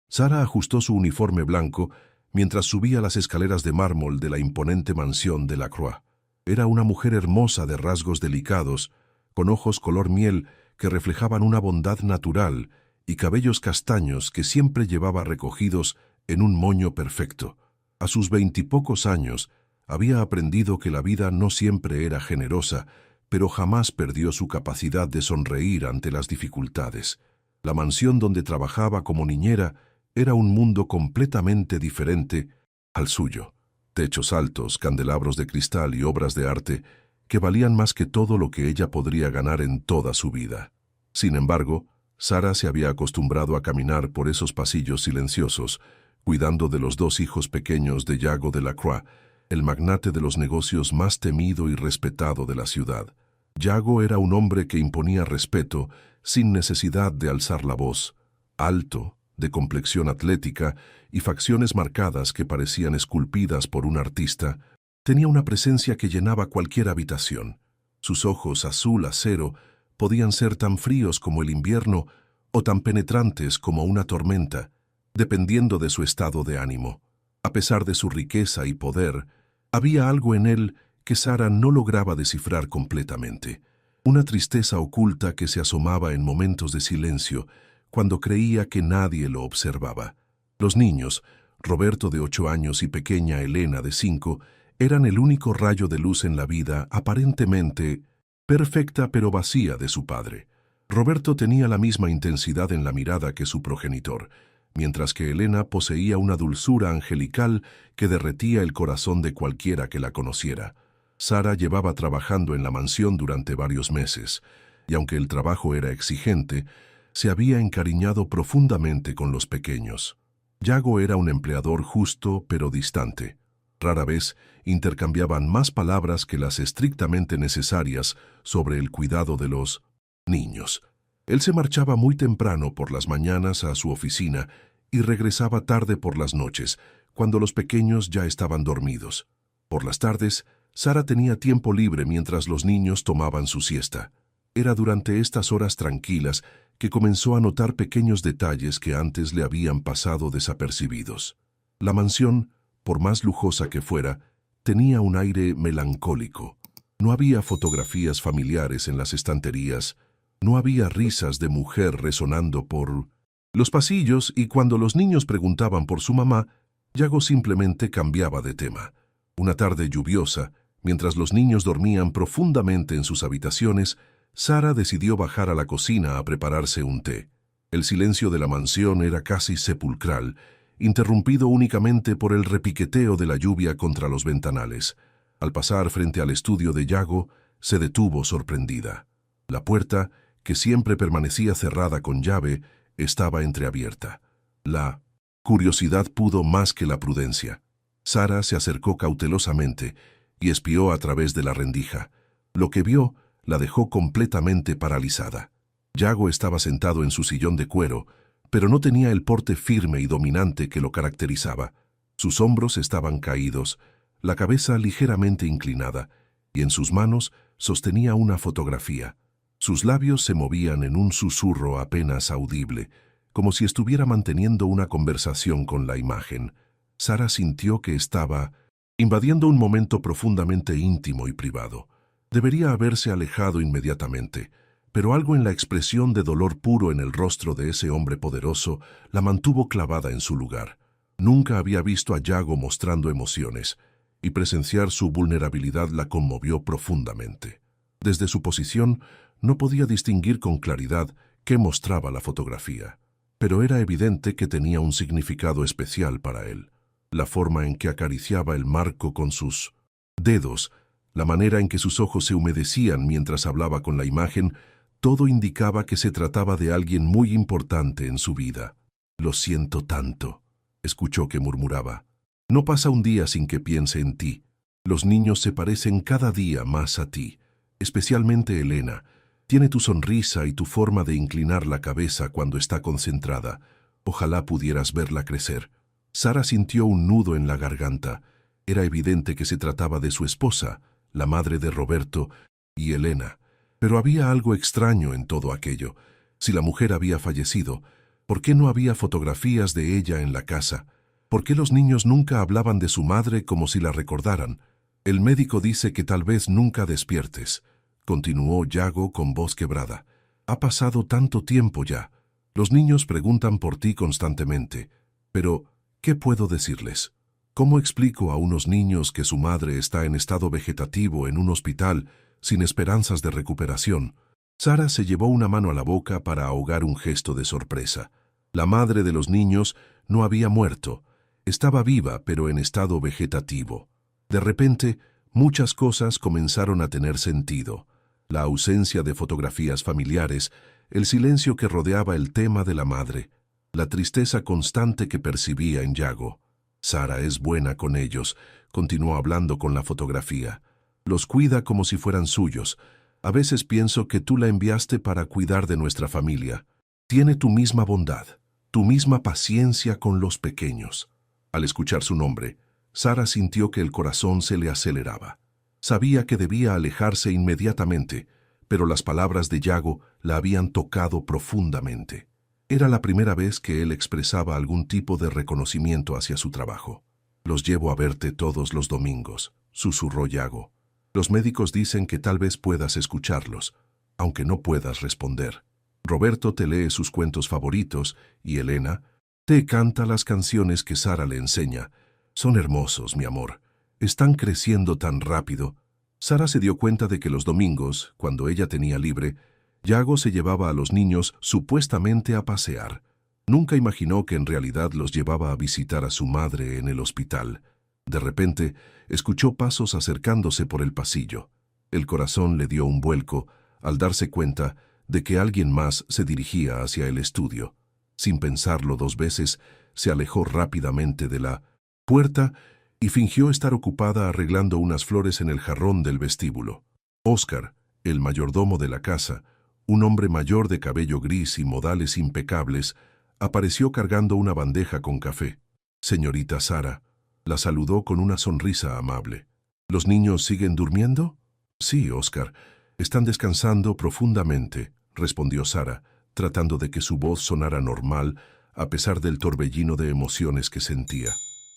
Sara ajustó su uniforme blanco mientras subía las escaleras de mármol de la imponente mansión de Lacroix. Era una mujer hermosa de rasgos delicados, con ojos color miel que reflejaban una bondad natural y cabellos castaños que siempre llevaba recogidos en un moño perfecto. A sus 20 y pocos años, había aprendido que la vida no siempre era generosa, pero jamás perdió su capacidad de sonreír ante las dificultades. La mansión donde trabajaba como niñera era un mundo completamente diferente al suyo. Techos altos, candelabros de cristal y obras de arte que valían más que todo lo que ella podría ganar en toda su vida. Sin embargo, Sara se había acostumbrado a caminar por esos pasillos silenciosos, cuidando de los 2 hijos pequeños de Yago de Lacroix, el magnate de los negocios más temido y respetado de la ciudad. Yago era un hombre que imponía respeto sin necesidad de alzar la voz. Alto, de complexión atlética y facciones marcadas que parecían esculpidas por un artista, tenía una presencia que llenaba cualquier habitación. Sus ojos azul acero podían ser tan fríos como el invierno o tan penetrantes como una tormenta, dependiendo de su estado de ánimo. A pesar de su riqueza y poder, había algo en él que Sara no lograba descifrar completamente. Una tristeza oculta que se asomaba en momentos de silencio, cuando creía que nadie lo observaba. Los niños, Roberto de 8 años y pequeña Elena de 5, eran el único rayo de luz en la vida aparentemente perfecta pero vacía de su padre. Roberto tenía la misma intensidad en la mirada que su progenitor, mientras que Elena poseía una dulzura angelical que derretía el corazón de cualquiera que la conociera. Sara llevaba trabajando en la mansión durante varios meses, y aunque el trabajo era exigente, se había encariñado profundamente con los pequeños. Yago era un empleador justo pero distante. Rara vez intercambiaban más palabras que las estrictamente necesarias sobre el cuidado de los niños. Él se marchaba muy temprano por las mañanas a su oficina y regresaba tarde por las noches, cuando los pequeños ya estaban dormidos. Por las tardes, Sara tenía tiempo libre mientras los niños tomaban su siesta. Era durante estas horas tranquilas que comenzó a notar pequeños detalles que antes le habían pasado desapercibidos. La mansión, por más lujosa que fuera, tenía un aire melancólico. No había fotografías familiares en las estanterías, no había risas de mujer resonando por los pasillos, y cuando los niños preguntaban por su mamá, Yago simplemente cambiaba de tema. Una tarde lluviosa, mientras los niños dormían profundamente en sus habitaciones, Sara decidió bajar a la cocina a prepararse un té. El silencio de la mansión era casi sepulcral, interrumpido únicamente por el repiqueteo de la lluvia contra los ventanales. Al pasar frente al estudio de Yago, se detuvo sorprendida. La puerta, que siempre permanecía cerrada con llave, estaba entreabierta. La curiosidad pudo más que la prudencia. Sara se acercó cautelosamente y espió a través de la rendija. Lo que vio la dejó completamente paralizada. Yago estaba sentado en su sillón de cuero, pero no tenía el porte firme y dominante que lo caracterizaba. Sus hombros estaban caídos, la cabeza ligeramente inclinada, y en sus manos sostenía una fotografía. Sus labios se movían en un susurro apenas audible, como si estuviera manteniendo una conversación con la imagen. Sara sintió que estaba invadiendo un momento profundamente íntimo y privado. Debería haberse alejado inmediatamente, pero algo en la expresión de dolor puro en el rostro de ese hombre poderoso la mantuvo clavada en su lugar. Nunca había visto a Yago mostrando emociones, y presenciar su vulnerabilidad la conmovió profundamente. Desde su posición, no podía distinguir con claridad qué mostraba la fotografía, pero era evidente que tenía un significado especial para él. La forma en que acariciaba el marco con sus dedos, la manera en que sus ojos se humedecían mientras hablaba con la imagen, todo indicaba que se trataba de alguien muy importante en su vida. «Lo siento tanto», escuchó que murmuraba. «No pasa un día sin que piense en ti. Los niños se parecen cada día más a ti, especialmente Elena. Tiene tu sonrisa y tu forma de inclinar la cabeza cuando está concentrada. Ojalá pudieras verla crecer». Sara sintió un nudo en la garganta. Era evidente que se trataba de su esposa, la madre de Roberto y Elena. Pero había algo extraño en todo aquello. Si la mujer había fallecido, ¿Por qué no había fotografías de ella en la casa? ¿Por qué los niños nunca hablaban de su madre como si la recordaran? El médico dice que tal vez nunca despiertes, continuó Yago con voz quebrada. Ha pasado tanto tiempo ya. Los niños preguntan por ti constantemente. Pero, ¿qué puedo decirles? ¿Cómo explico a unos niños que su madre está en estado vegetativo en un hospital sin esperanzas de recuperación? Sara se llevó una mano a la boca para ahogar un gesto de sorpresa. La madre de los niños no había muerto. Estaba viva, pero en estado vegetativo. De repente, muchas cosas comenzaron a tener sentido. La ausencia de fotografías familiares, el silencio que rodeaba el tema de la madre, la tristeza constante que percibía en Yago. Sara es buena con ellos, continuó hablando con la fotografía. Los cuida como si fueran suyos. A veces pienso que tú la enviaste para cuidar de nuestra familia. Tiene tu misma bondad, tu misma paciencia con los pequeños. Al escuchar su nombre, Sara sintió que el corazón se le aceleraba. Sabía que debía alejarse inmediatamente, pero las palabras de Yago la habían tocado profundamente. Era la primera vez que él expresaba algún tipo de reconocimiento hacia su trabajo. Los llevo a verte todos los domingos, susurró Yago. Los médicos dicen que tal vez puedas escucharlos, aunque no puedas responder. Roberto te lee sus cuentos favoritos y Elena te canta las canciones que Sara le enseña. Son hermosos, mi amor. Están creciendo tan rápido. Sara se dio cuenta de que los domingos, cuando ella tenía libre, Yago se llevaba a los niños supuestamente a pasear. Nunca imaginó que en realidad los llevaba a visitar a su madre en el hospital. De repente, escuchó pasos acercándose por el pasillo. El corazón le dio un vuelco al darse cuenta de que alguien más se dirigía hacia el estudio. Sin pensarlo dos veces, se alejó rápidamente de la puerta y fingió estar ocupada arreglando unas flores en el jarrón del vestíbulo. Oscar, el mayordomo de la casa, un hombre mayor de cabello gris y modales impecables, apareció cargando una bandeja con café. Señorita Sara, la saludó con una sonrisa amable. ¿Los niños siguen durmiendo? Sí, Oscar. Están descansando profundamente, respondió Sara, tratando de que su voz sonara normal a pesar del torbellino de emociones que sentía.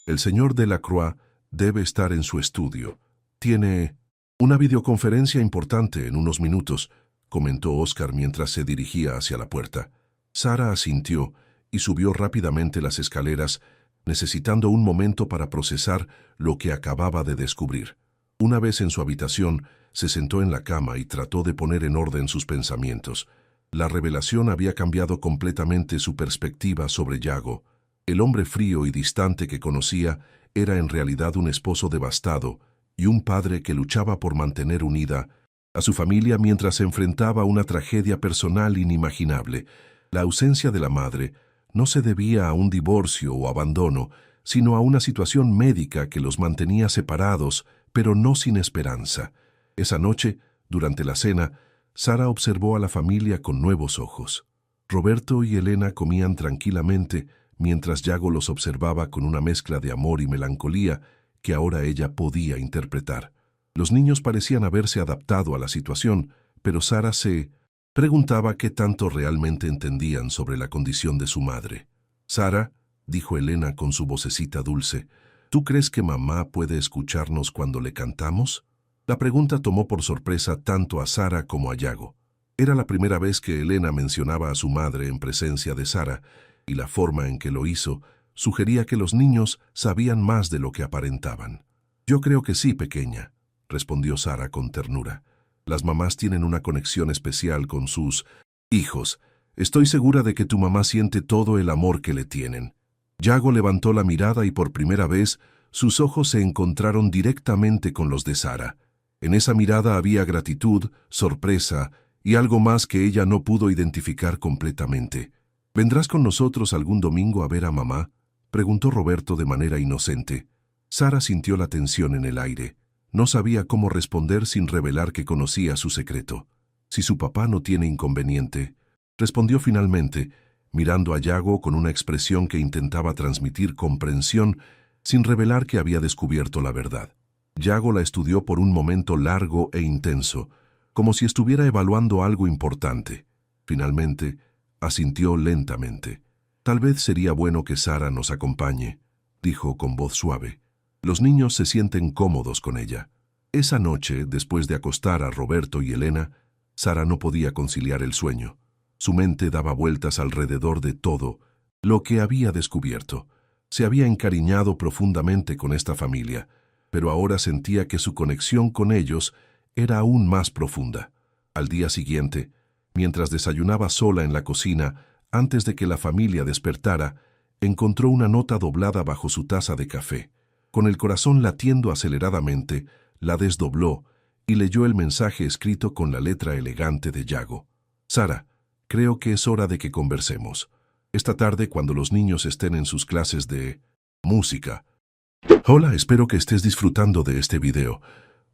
El señor Delacroix debe estar en su estudio. Tiene una videoconferencia importante en unos minutos, comentó Oscar mientras se dirigía hacia la puerta. Sara asintió y subió rápidamente las escaleras, necesitando un momento para procesar lo que acababa de descubrir. Una vez en su habitación, se sentó en la cama y trató de poner en orden sus pensamientos. La revelación había cambiado completamente su perspectiva sobre Yago. El hombre frío y distante que conocía era en realidad un esposo devastado y un padre que luchaba por mantener unida a su familia mientras se enfrentaba a una tragedia personal inimaginable. La ausencia de la madre no se debía a un divorcio o abandono, sino a una situación médica que los mantenía separados, pero no sin esperanza. Esa noche, durante la cena, Sara observó a la familia con nuevos ojos. Roberto y Elena comían tranquilamente, mientras Yago los observaba con una mezcla de amor y melancolía que ahora ella podía interpretar. Los niños parecían haberse adaptado a la situación, pero Sara se preguntaba qué tanto realmente entendían sobre la condición de su madre. «Sara», dijo Elena con su vocecita dulce, «¿tú crees que mamá puede escucharnos cuando le cantamos?» La pregunta tomó por sorpresa tanto a Sara como a Yago. Era la primera vez que Elena mencionaba a su madre en presencia de Sara, y la forma en que lo hizo sugería que los niños sabían más de lo que aparentaban. «Yo creo que sí, pequeña», respondió Sara con ternura. «Las mamás tienen una conexión especial con sus hijos. Estoy segura de que tu mamá siente todo el amor que le tienen». Yago levantó la mirada y por primera vez sus ojos se encontraron directamente con los de Sara. En esa mirada había gratitud, sorpresa y algo más que ella no pudo identificar completamente. «¿Vendrás con nosotros algún domingo a ver a mamá?», preguntó Roberto de manera inocente. Sara sintió la tensión en el aire. No sabía cómo responder sin revelar que conocía su secreto. «Si su papá no tiene inconveniente», respondió finalmente, mirando a Yago con una expresión que intentaba transmitir comprensión sin revelar que había descubierto la verdad. Yago la estudió por un momento largo e intenso, como si estuviera evaluando algo importante. Finalmente, asintió lentamente. Tal vez sería bueno que Sara nos acompañe, dijo con voz suave. Los niños se sienten cómodos con ella. Esa noche, después de acostar a Roberto y Elena, Sara no podía conciliar el sueño. Su mente daba vueltas alrededor de todo lo que había descubierto. Se había encariñado profundamente con esta familia, pero ahora sentía que su conexión con ellos era aún más profunda. Al día siguiente, mientras desayunaba sola en la cocina, antes de que la familia despertara, encontró una nota doblada bajo su taza de café. Con el corazón latiendo aceleradamente, la desdobló y leyó el mensaje escrito con la letra elegante de Yago. Sara, creo que es hora de que conversemos. Esta tarde, cuando los niños estén en sus clases de música. Hola, espero que estés disfrutando de este video.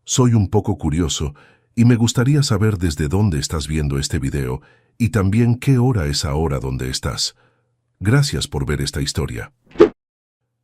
Soy un poco curioso y me gustaría saber desde dónde estás viendo este video y también qué hora es ahora donde estás. Gracias por ver esta historia.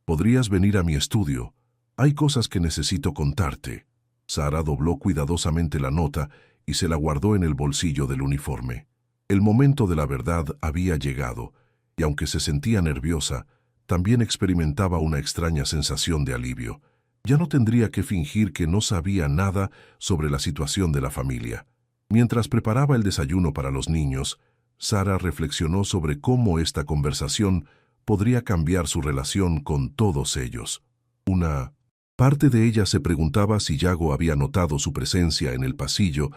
¿Podrías venir a mi estudio? Hay cosas que necesito contarte. Sara dobló cuidadosamente la nota y se la guardó en el bolsillo del uniforme. El momento de la verdad había llegado, y aunque se sentía nerviosa, también experimentaba una extraña sensación de alivio. Ya no tendría que fingir que no sabía nada sobre la situación de la familia. Mientras preparaba el desayuno para los niños, Sara reflexionó sobre cómo esta conversación podría cambiar su relación con todos ellos. Una parte de ella se preguntaba si Yago había notado su presencia en el pasillo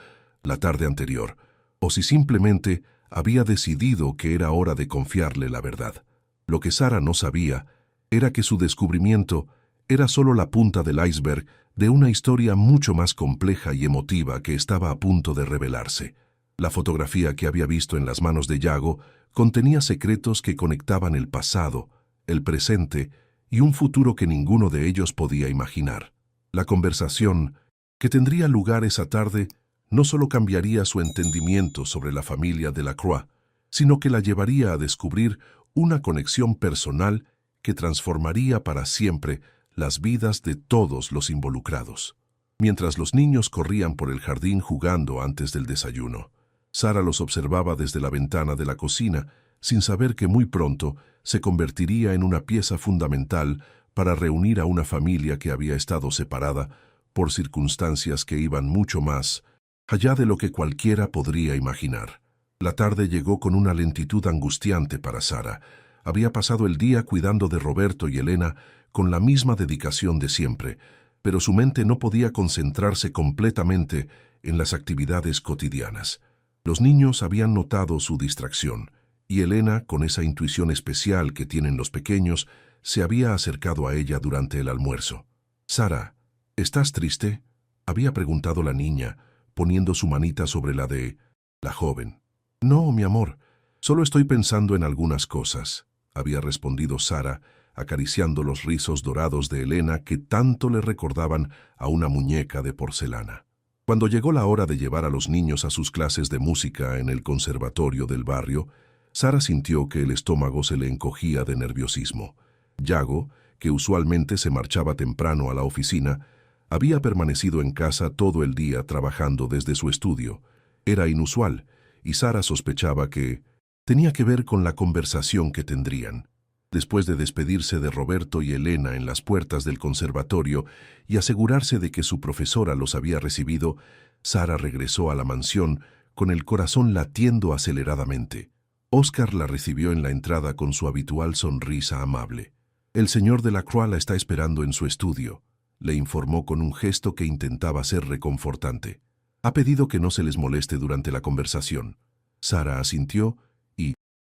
la tarde anterior, o si simplemente había decidido que era hora de confiarle la verdad. Lo que Sara no sabía era que su descubrimiento era solo la punta del iceberg de una historia mucho más compleja y emotiva que estaba a punto de revelarse. La fotografía que había visto en las manos de Yago contenía secretos que conectaban el pasado, el presente y un futuro que ninguno de ellos podía imaginar. La conversación que tendría lugar esa tarde no solo cambiaría su entendimiento sobre la familia Delacroix, sino que la llevaría a descubrir una conexión personal que transformaría para siempre las vidas de todos los involucrados. Mientras los niños corrían por el jardín jugando antes del desayuno, Sara los observaba desde la ventana de la cocina, sin saber que muy pronto se convertiría en una pieza fundamental para reunir a una familia que había estado separada por circunstancias que iban mucho más allá de lo que cualquiera podría imaginar. La tarde llegó con una lentitud angustiante para Sara. Había pasado el día cuidando de Roberto y Elena con la misma dedicación de siempre, pero su mente no podía concentrarse completamente en las actividades cotidianas. Los niños habían notado su distracción, y Elena, con esa intuición especial que tienen los pequeños, se había acercado a ella durante el almuerzo. «Sara, ¿estás triste?», había preguntado la niña, poniendo su manita sobre la de la joven. «No, mi amor, solo estoy pensando en algunas cosas», había respondido Sara, acariciando los rizos dorados de Elena que tanto le recordaban a una muñeca de porcelana. Cuando llegó la hora de llevar a los niños a sus clases de música en el conservatorio del barrio, Sara sintió que el estómago se le encogía de nerviosismo. Yago, que usualmente se marchaba temprano a la oficina, había permanecido en casa todo el día trabajando desde su estudio. Era inusual, y Sara sospechaba que tenía que ver con la conversación que tendrían. Después de despedirse de Roberto y Elena en las puertas del conservatorio y asegurarse de que su profesora los había recibido, Sara regresó a la mansión con el corazón latiendo aceleradamente. Oscar la recibió en la entrada con su habitual sonrisa amable. «El señor Delacroix la está esperando en su estudio», le informó con un gesto que intentaba ser reconfortante. «Ha pedido que no se les moleste durante la conversación». Sara asintió y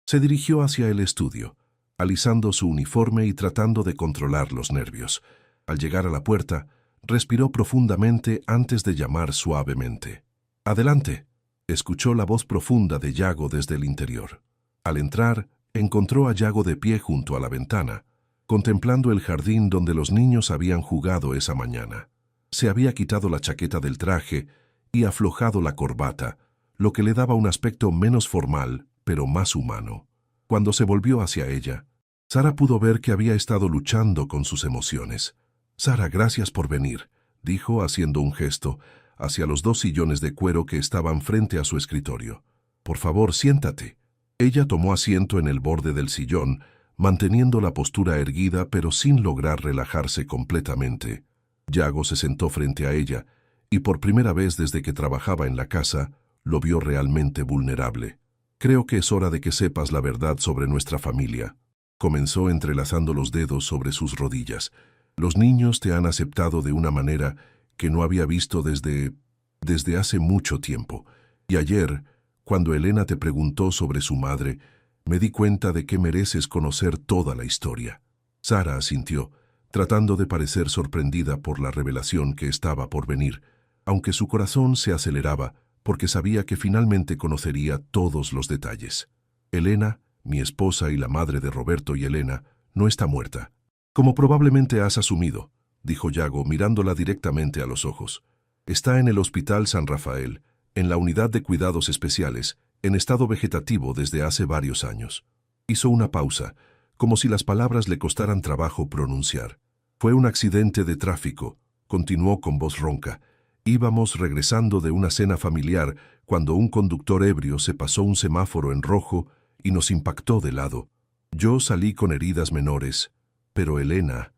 se dirigió hacia el estudio, alisando su uniforme y tratando de controlar los nervios. Al llegar a la puerta, respiró profundamente antes de llamar suavemente. «Adelante», escuchó la voz profunda de Yago desde el interior. Al entrar, encontró a Yago de pie junto a la ventana, contemplando el jardín donde los niños habían jugado esa mañana. Se había quitado la chaqueta del traje y aflojado la corbata, lo que le daba un aspecto menos formal, pero más humano. Cuando se volvió hacia ella, Sara pudo ver que había estado luchando con sus emociones. «Sara, gracias por venir», dijo haciendo un gesto hacia los 2 sillones de cuero que estaban frente a su escritorio. «Por favor, siéntate». Ella tomó asiento en el borde del sillón, manteniendo la postura erguida pero sin lograr relajarse completamente. Yago se sentó frente a ella, y por primera vez desde que trabajaba en la casa, lo vio realmente vulnerable. «Creo que es hora de que sepas la verdad sobre nuestra familia», comenzó entrelazando los dedos sobre sus rodillas. «Los niños te han aceptado de una manera que no había visto desde hace mucho tiempo. Y ayer, cuando Elena te preguntó sobre su madre, me di cuenta de que mereces conocer toda la historia». Sara asintió, tratando de parecer sorprendida por la revelación que estaba por venir, aunque su corazón se aceleraba porque sabía que finalmente conocería todos los detalles. «Elena, mi esposa y la madre de Roberto y Elena, no está muerta. Como probablemente has asumido», dijo Yago mirándola directamente a los ojos. «Está en el Hospital San Rafael, en la unidad de cuidados especiales, en estado vegetativo desde hace varios años». Hizo una pausa, como si las palabras le costaran trabajo pronunciar. «Fue un accidente de tráfico», continuó con voz ronca. «Íbamos regresando de una cena familiar cuando un conductor ebrio se pasó un semáforo en rojo y nos impactó de lado. Yo salí con heridas menores, pero Elena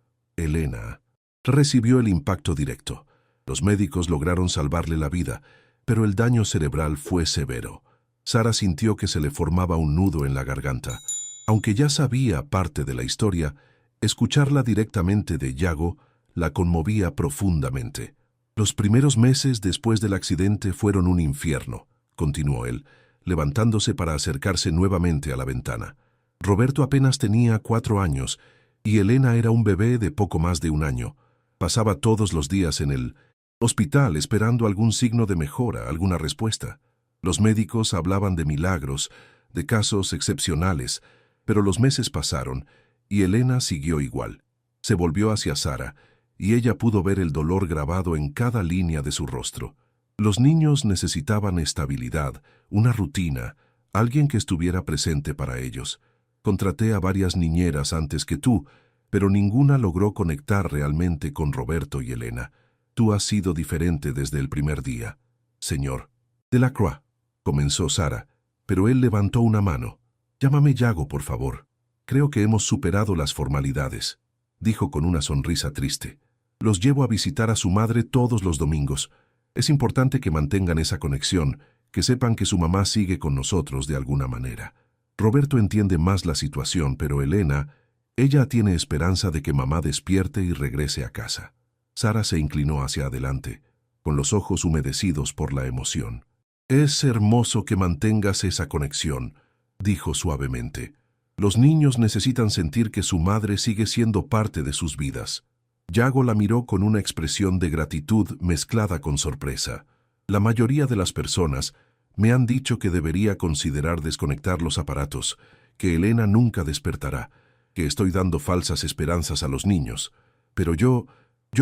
recibió el impacto directo. Los médicos lograron salvarle la vida, pero el daño cerebral fue severo». Sara sintió que se le formaba un nudo en la garganta. Aunque ya sabía parte de la historia, escucharla directamente de Yago la conmovía profundamente. «Los primeros meses después del accidente fueron un infierno», continuó él, levantándose para acercarse nuevamente a la ventana. «Roberto apenas tenía 4 años y Elena era un bebé de poco más de 1 año. Pasaba todos los días en el hospital esperando algún signo de mejora, alguna respuesta. Los médicos hablaban de milagros, de casos excepcionales, pero los meses pasaron y Elena siguió igual. Se volvió hacia Sara y ella pudo ver el dolor grabado en cada línea de su rostro. Los niños necesitaban estabilidad, una rutina, alguien que estuviera presente para ellos. Contraté a varias niñeras antes que tú, pero ninguna logró conectar realmente con Roberto y Elena. Tú has sido diferente desde el primer día, señor Delacroix», comenzó Sara, pero él levantó una mano. «Llámame Yago, por favor. Creo que hemos superado las formalidades», dijo con una sonrisa triste. «Los llevo a visitar a su madre todos los domingos. Es importante que mantengan esa conexión, que sepan que su mamá sigue con nosotros de alguna manera. Roberto entiende más la situación, pero ella tiene esperanza de que mamá despierte y regrese a casa». Sara se inclinó hacia adelante, con los ojos humedecidos por la emoción. «Es hermoso que mantengas esa conexión», dijo suavemente. «Los niños necesitan sentir que su madre sigue siendo parte de sus vidas». Yago la miró con una expresión de gratitud mezclada con sorpresa. «La mayoría de las personas me han dicho que debería considerar desconectar los aparatos, que Elena nunca despertará, que estoy dando falsas esperanzas a los niños. Pero yo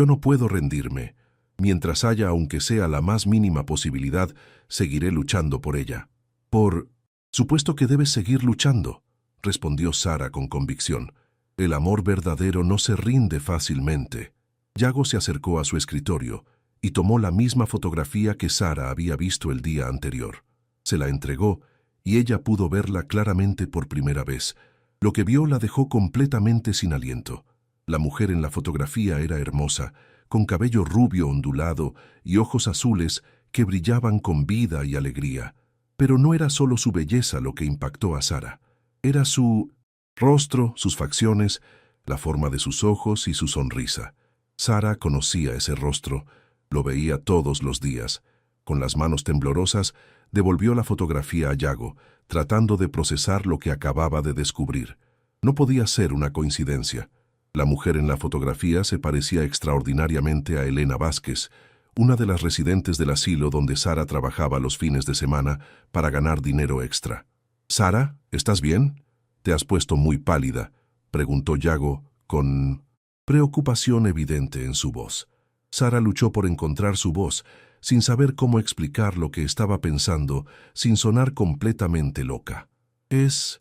no puedo rendirme. Mientras haya aunque sea la más mínima posibilidad, seguiré luchando por ella». «Por supuesto que debes seguir luchando», respondió Sara con convicción. «El amor verdadero no se rinde fácilmente». Yago se acercó a su escritorio y tomó la misma fotografía que Sara había visto el día anterior. Se la entregó y ella pudo verla claramente por primera vez. Lo que vio la dejó completamente sin aliento. La mujer en la fotografía era hermosa, con cabello rubio ondulado y ojos azules que brillaban con vida y alegría. Pero no era solo su belleza lo que impactó a Sara. Era su rostro, sus facciones, la forma de sus ojos y su sonrisa. Sara conocía ese rostro, lo veía todos los días. Con las manos temblorosas, devolvió la fotografía a Yago, tratando de procesar lo que acababa de descubrir. No podía ser una coincidencia. La mujer en la fotografía se parecía extraordinariamente a Elena Vázquez, una de las residentes del asilo donde Sara trabajaba los fines de semana para ganar dinero extra. «Sara, ¿estás bien? Te has puesto muy pálida», preguntó Yago con preocupación evidente en su voz. Sara luchó por encontrar su voz, sin saber cómo explicar lo que estaba pensando, sin sonar completamente loca. Es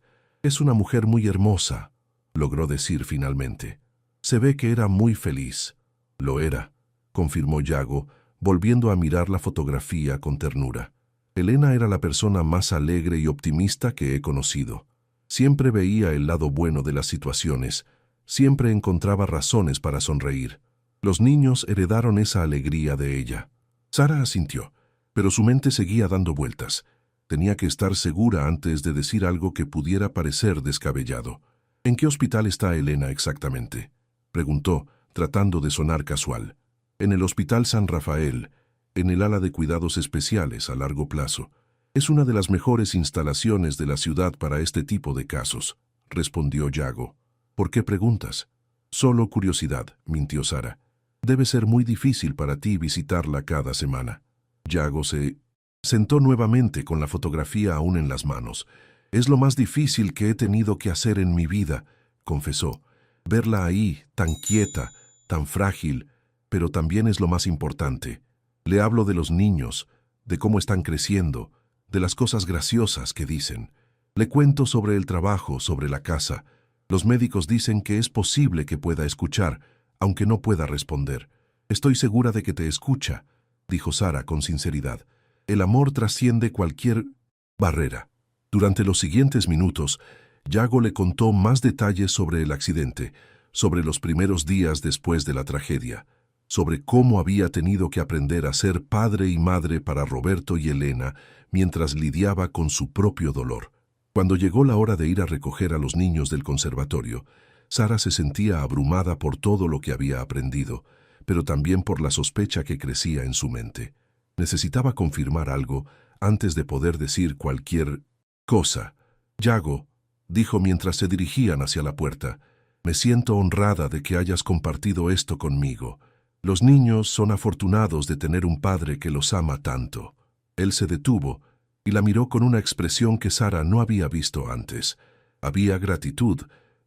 una mujer muy hermosa», logró decir finalmente. «Se ve que era muy feliz». «Lo era», confirmó Yago, volviendo a mirar la fotografía con ternura. Elena era la persona más alegre y optimista que he conocido. Siempre veía el lado bueno de las situaciones, siempre encontraba razones para sonreír. Los niños heredaron esa alegría de ella. Sara asintió, pero su mente seguía dando vueltas. Tenía que estar segura antes de decir algo que pudiera parecer descabellado. ¿En qué hospital está Elena exactamente?, preguntó, tratando de sonar casual. En el Hospital San Rafael, en el ala de cuidados especiales a largo plazo. Es una de las mejores instalaciones de la ciudad para este tipo de casos, respondió Yago. ¿Por qué preguntas? Solo curiosidad, mintió Sara. Debe ser muy difícil para ti visitarla cada semana. Yago se sentó nuevamente con la fotografía aún en las manos. Es lo más difícil que he tenido que hacer en mi vida, confesó. Verla ahí, tan quieta, tan frágil, pero también es lo más importante. Le hablo de los niños, de cómo están creciendo, de las cosas graciosas que dicen. Le cuento sobre el trabajo, sobre la casa. Los médicos dicen que es posible que pueda escuchar, aunque no pueda responder. Estoy segura de que te escucha, dijo Sara con sinceridad. El amor trasciende cualquier barrera. Durante los siguientes minutos, Yago le contó más detalles sobre el accidente, sobre los primeros días después de la tragedia, sobre cómo había tenido que aprender a ser padre y madre para Roberto y Elena mientras lidiaba con su propio dolor. Cuando llegó la hora de ir a recoger a los niños del conservatorio, Sara se sentía abrumada por todo lo que había aprendido, pero también por la sospecha que crecía en su mente. Necesitaba confirmar algo antes de poder decir cualquier cosa. Yago, dijo mientras se dirigían hacia la puerta, me siento honrada de que hayas compartido esto conmigo. Los niños son afortunados de tener un padre que los ama tanto. Él se detuvo y la miró con una expresión que Sara no había visto antes. Había gratitud,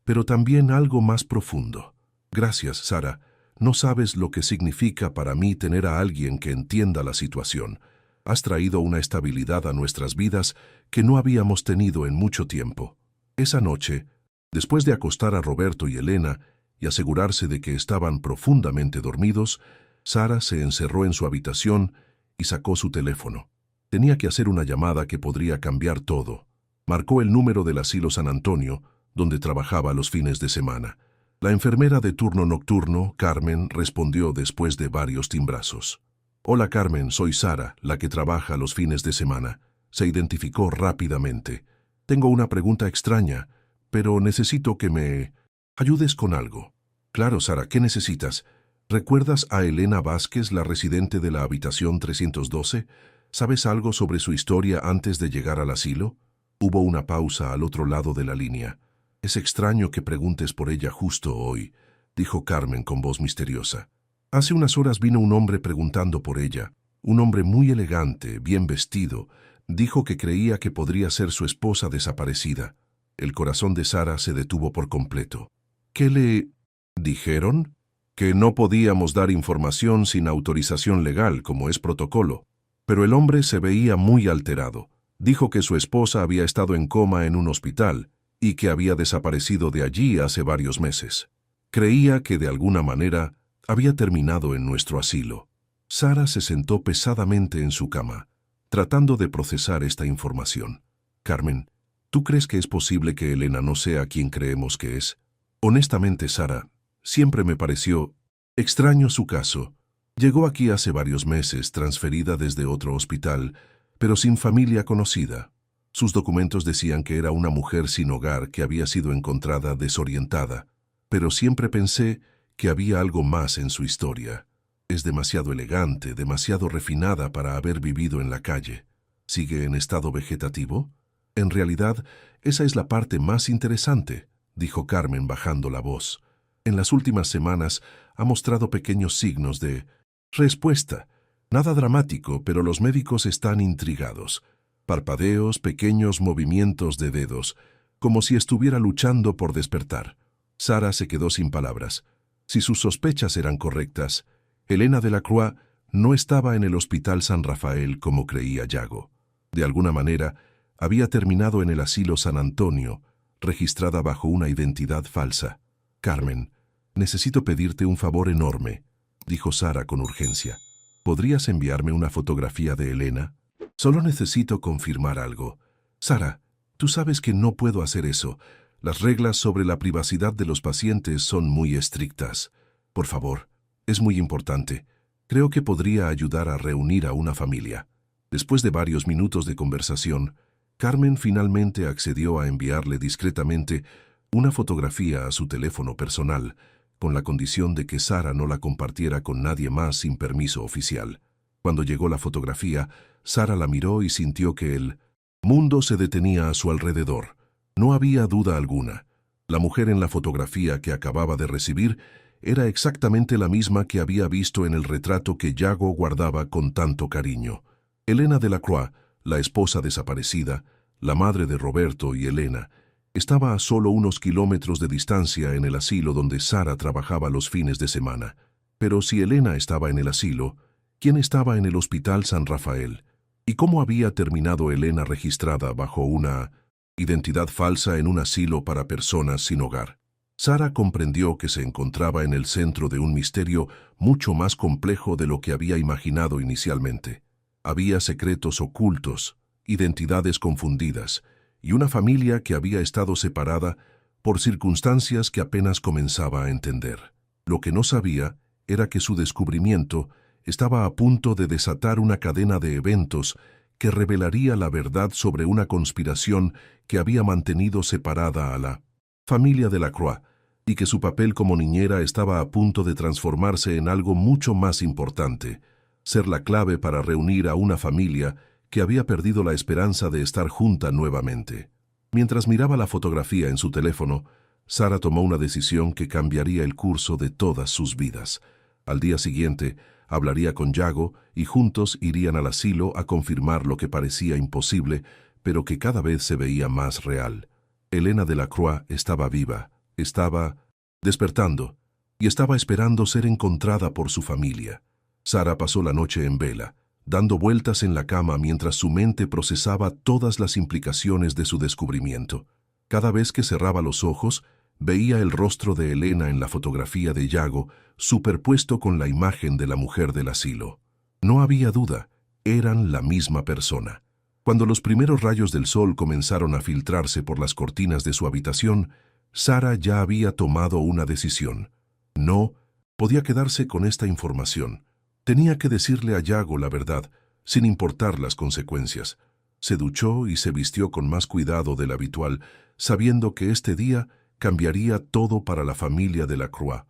pero también algo más profundo. Gracias, Sara. No sabes lo que significa para mí tener a alguien que entienda la situación. Has traído una estabilidad a nuestras vidas que no habíamos tenido en mucho tiempo. Esa noche, después de acostar a Roberto y Elena y asegurarse de que estaban profundamente dormidos, Sara se encerró en su habitación y sacó su teléfono. Tenía que hacer una llamada que podría cambiar todo. Marcó el número del asilo San Antonio, donde trabajaba los fines de semana. La enfermera de turno nocturno, Carmen, respondió después de varios timbrazos. Hola Carmen, soy Sara, la que trabaja los fines de semana. Se identificó rápidamente. Tengo una pregunta extraña, pero necesito que me ayudes con algo. Claro, Sara, ¿qué necesitas? ¿Recuerdas a Elena Vázquez, la residente de la habitación 312? ¿Sabes algo sobre su historia antes de llegar al asilo? Hubo una pausa al otro lado de la línea. Es extraño que preguntes por ella justo hoy, dijo Carmen con voz misteriosa. Hace unas horas vino un hombre preguntando por ella. Un hombre muy elegante, bien vestido. Dijo que creía que podría ser su esposa desaparecida. El corazón de Sara se detuvo por completo. ¿Qué le dijeron? Que no podíamos dar información sin autorización legal, como es protocolo. Pero el hombre se veía muy alterado. Dijo que su esposa había estado en coma en un hospital y que había desaparecido de allí hace varios meses. Creía que de alguna manera había terminado en nuestro asilo. Sara se sentó pesadamente en su cama, tratando de procesar esta información. Carmen, ¿tú crees que es posible que Elena no sea quien creemos que es? Honestamente, Sara, siempre me pareció extraño su caso. Llegó aquí hace varios meses, transferida desde otro hospital, pero sin familia conocida. Sus documentos decían que era una mujer sin hogar que había sido encontrada desorientada, pero siempre pensé que había algo más en su historia. Es demasiado elegante, demasiado refinada para haber vivido en la calle. ¿Sigue en estado vegetativo? En realidad, esa es la parte más interesante, dijo Carmen bajando la voz. En las últimas semanas ha mostrado pequeños signos de respuesta. Nada dramático, pero los médicos están intrigados. Parpadeos, pequeños movimientos de dedos, como si estuviera luchando por despertar. Sara se quedó sin palabras. Si sus sospechas eran correctas, Elena Delacroix no estaba en el Hospital San Rafael como creía Yago. De alguna manera, había terminado en el asilo San Antonio, registrada bajo una identidad falsa. Carmen, necesito pedirte un favor enorme, dijo Sara con urgencia. ¿Podrías enviarme una fotografía de Elena? Solo necesito confirmar algo. Sara, tú sabes que no puedo hacer eso. Las reglas sobre la privacidad de los pacientes son muy estrictas. Por favor, es muy importante. Creo que podría ayudar a reunir a una familia. Después de varios minutos de conversación, Carmen finalmente accedió a enviarle discretamente una fotografía a su teléfono personal, con la condición de que Sara no la compartiera con nadie más sin permiso oficial. Cuando llegó la fotografía, Sara la miró y sintió que el mundo se detenía a su alrededor. No había duda alguna. La mujer en la fotografía que acababa de recibir era exactamente la misma que había visto en el retrato que Yago guardaba con tanto cariño. Elena Delacroix, la esposa desaparecida, la madre de Roberto y Elena, estaba a solo unos kilómetros de distancia en el asilo donde Sara trabajaba los fines de semana. Pero si Elena estaba en el asilo, ¿quién estaba en el Hospital San Rafael? ¿Y cómo había terminado Elena registrada bajo una identidad falsa en un asilo para personas sin hogar? Sara comprendió que se encontraba en el centro de un misterio mucho más complejo de lo que había imaginado inicialmente. Había secretos ocultos, identidades confundidas, y una familia que había estado separada por circunstancias que apenas comenzaba a entender. Lo que no sabía era que su descubrimiento estaba a punto de desatar una cadena de eventos que revelaría la verdad sobre una conspiración que había mantenido separada a la familia Delacroix, y que su papel como niñera estaba a punto de transformarse en algo mucho más importante, ser la clave para reunir a una familia que había perdido la esperanza de estar junta nuevamente. Mientras miraba la fotografía en su teléfono, Sara tomó una decisión que cambiaría el curso de todas sus vidas. Al día siguiente, hablaría con Yago y juntos irían al asilo a confirmar lo que parecía imposible, pero que cada vez se veía más real. Elena Delacroix estaba viva, estaba despertando y estaba esperando ser encontrada por su familia. Sara pasó la noche en vela, dando vueltas en la cama mientras su mente procesaba todas las implicaciones de su descubrimiento. Cada vez que cerraba los ojos, veía el rostro de Elena en la fotografía de Yago, superpuesto con la imagen de la mujer del asilo. No había duda, eran la misma persona. Cuando los primeros rayos del sol comenzaron a filtrarse por las cortinas de su habitación, Sara ya había tomado una decisión. No podía quedarse con esta información. Tenía que decirle a Yago la verdad, sin importar las consecuencias. Se duchó y se vistió con más cuidado del habitual, sabiendo que este día cambiaría todo para la familia Delacroix.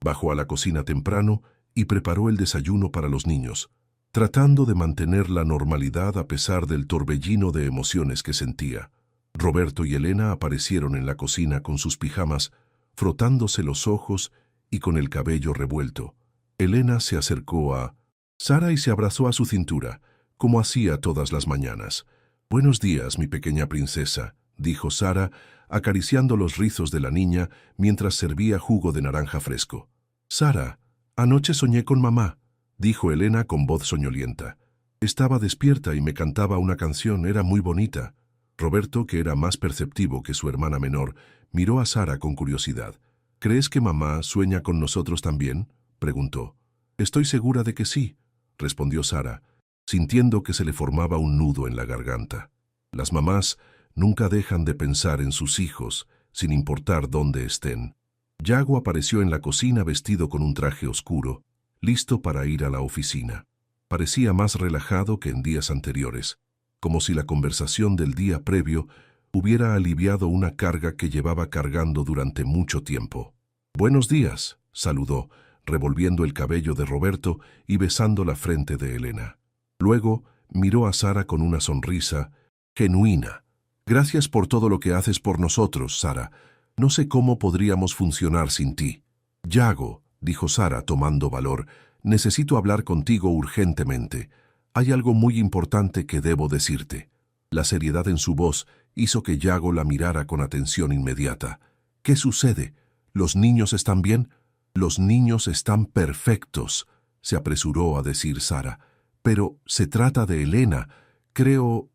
Bajó a la cocina temprano y preparó el desayuno para los niños, tratando de mantener la normalidad a pesar del torbellino de emociones que sentía. Roberto y Elena aparecieron en la cocina con sus pijamas, frotándose los ojos y con el cabello revuelto. Elena se acercó a Sara y se abrazó a su cintura, como hacía todas las mañanas. «Buenos días, mi pequeña princesa», dijo Sara, acariciando los rizos de la niña mientras servía jugo de naranja fresco. «Sara, anoche soñé con mamá», dijo Elena con voz soñolienta. «Estaba despierta y me cantaba una canción, era muy bonita». Roberto, que era más perceptivo que su hermana menor, miró a Sara con curiosidad. «¿Crees que mamá sueña con nosotros también?», preguntó. «Estoy segura de que sí», respondió Sara, sintiendo que se le formaba un nudo en la garganta. Las mamás nunca dejan de pensar en sus hijos, sin importar dónde estén. Yago apareció en la cocina vestido con un traje oscuro, listo para ir a la oficina. Parecía más relajado que en días anteriores, como si la conversación del día previo hubiera aliviado una carga que llevaba cargando durante mucho tiempo. «Buenos días», saludó, revolviendo el cabello de Roberto y besando la frente de Elena. Luego miró a Sara con una sonrisa genuina. «Gracias por todo lo que haces por nosotros, Sara. No sé cómo podríamos funcionar sin ti». «Yago», dijo Sara tomando valor, «necesito hablar contigo urgentemente. Hay algo muy importante que debo decirte». La seriedad en su voz hizo que Yago la mirara con atención inmediata. «¿Qué sucede? ¿Los niños están bien?» «Los niños están perfectos», se apresuró a decir Sara. «Pero se trata de Elena. Creo